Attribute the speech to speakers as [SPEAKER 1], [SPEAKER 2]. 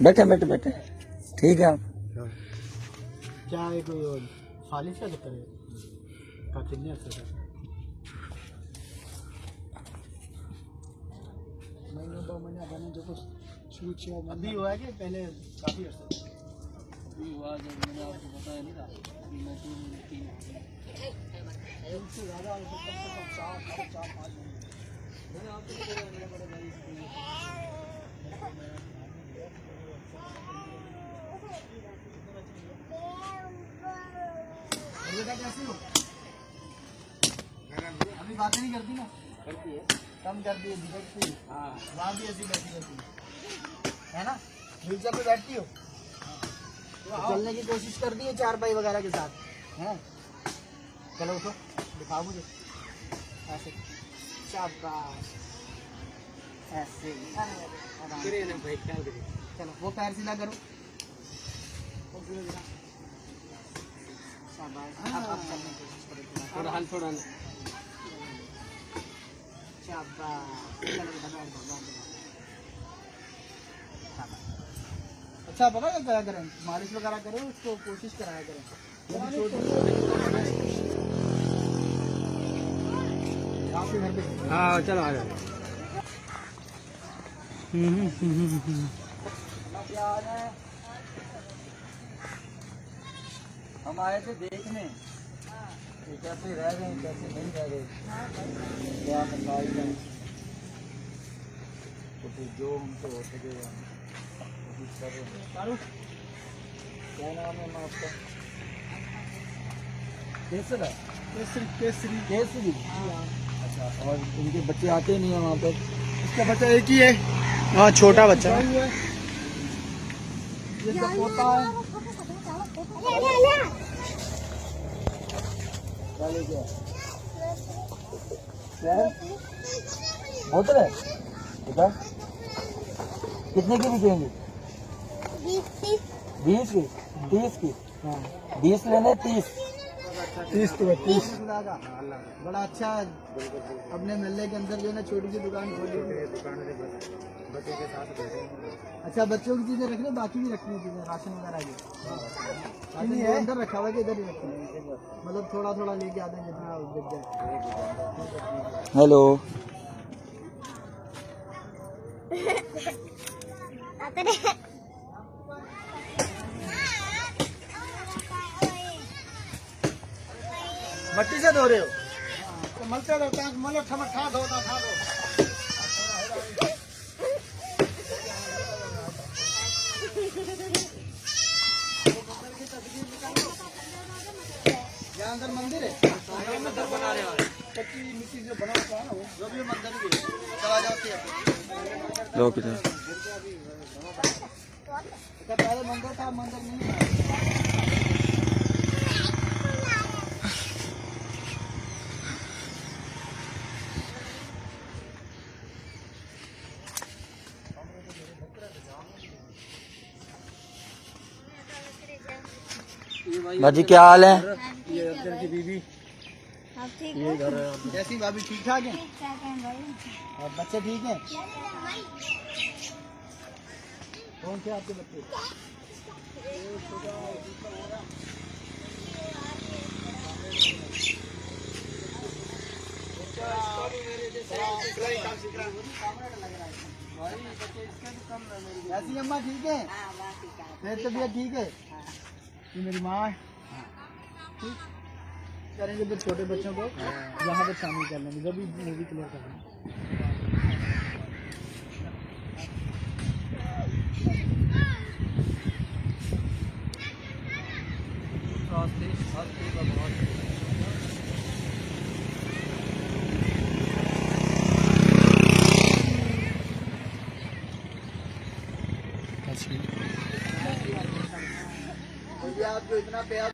[SPEAKER 1] बैठे बैठे बैठे ठीक है। आप
[SPEAKER 2] क्या है कोई फालिश का चक्कर है? कितने अर्से से? महीनों 2 महीने बने जो कुछ शुरू किया अभी हुआ है कि पहले काफ़ी अर्से अभी हुआ? जब मैंने आपको बताया नहीं था अभी मैं 2 महीने 3 से ज़्यादा कम से कम 4-5 महीने मैंने आपको मेरा बड़ा भाई कैसी हो? अभी बातें नहीं करती ना? करती है, कम कर दी है, बिगड़ती है। हाँ, वहाँ भी ऐसी बैठी करती है ना? व्हीलचेयर पे बैठती हो? चलने की कोशिश कर दी है 4 भाई वगैरह के साथ हैं? चलो उठो, दिखाओ मुझे ऐसे, शाबाश ऐसे। चलो वो पैर सीधा करो, अब चलने की कोशिश करो, थोड़ा हल थोड़ा अच्छा। पता क्या करा करें, मालिश वगैरह करो उसको, कोशिश कराया करें। आपके घर पे? हाँ चलो आ जाओ। हम आए थे देखने कि कैसे रह रहे हैं, कैसे नहीं रह रहे, क्या बताई जाए, तो फिर जो हमसे हो सके कोशिश कर रहे हैं। क्या नाम है आपका? केसरी केसरी केसरी केसरी। अच्छा, और इनके बच्चे आते नहीं हैं वहाँ पर? इसका बच्चा एक ही है। हाँ, छोटा बच्चा है। ये सब पोता है। बोतल है बेटा, कितने की बिकेंगी? 20 की, 30 की? हाँ, 20 लेने, 30 तो 30। बड़ा अच्छा है, अपने मोहल्ले के अंदर जो है ना छोटी सी दुकान खोली है, दुकान बच्चों के साथ। अच्छा, बच्चों की चीजें रख लो, बाकी भी रखनी है चीजें, राशन वगैरह की नहीं है अंदर रखा हुआ कि इधर ही रखा, मतलब थोड़ा थोड़ा लेके आते हैं जितना बिक जाए। हेलो मट्टी से धो रहे हो? तो मलते रहो, मतलब ठा दो ना, ठा दो। यहाँ अंदर मंदिर है, मंदिर बना रहे हो, कच्ची मिट्टी से बना हुआ है ना, जो भी मंदिर भी चला जाती है। पहले मंदिर था, मंदिर नहीं था।
[SPEAKER 1] बाजी क्या हाल है?
[SPEAKER 2] ये अर्जुन की बीवी,
[SPEAKER 3] आप ठीक
[SPEAKER 2] ये घर है। जैसी भाभी ठीक ठाक है?
[SPEAKER 3] भाई?
[SPEAKER 2] और बच्चे ठीक हैं? कौन थे आपके बच्चे? ऐसी अम्मा ठीक है? फिर तबीयत ठीक है? ये मेरी माँ है। ठीक करेंगे फिर छोटे बच्चों को यहाँ पर शामिल कर लेंगे जब भी मूवी क्लियर कर लेंगे। आप जो इतना प्यार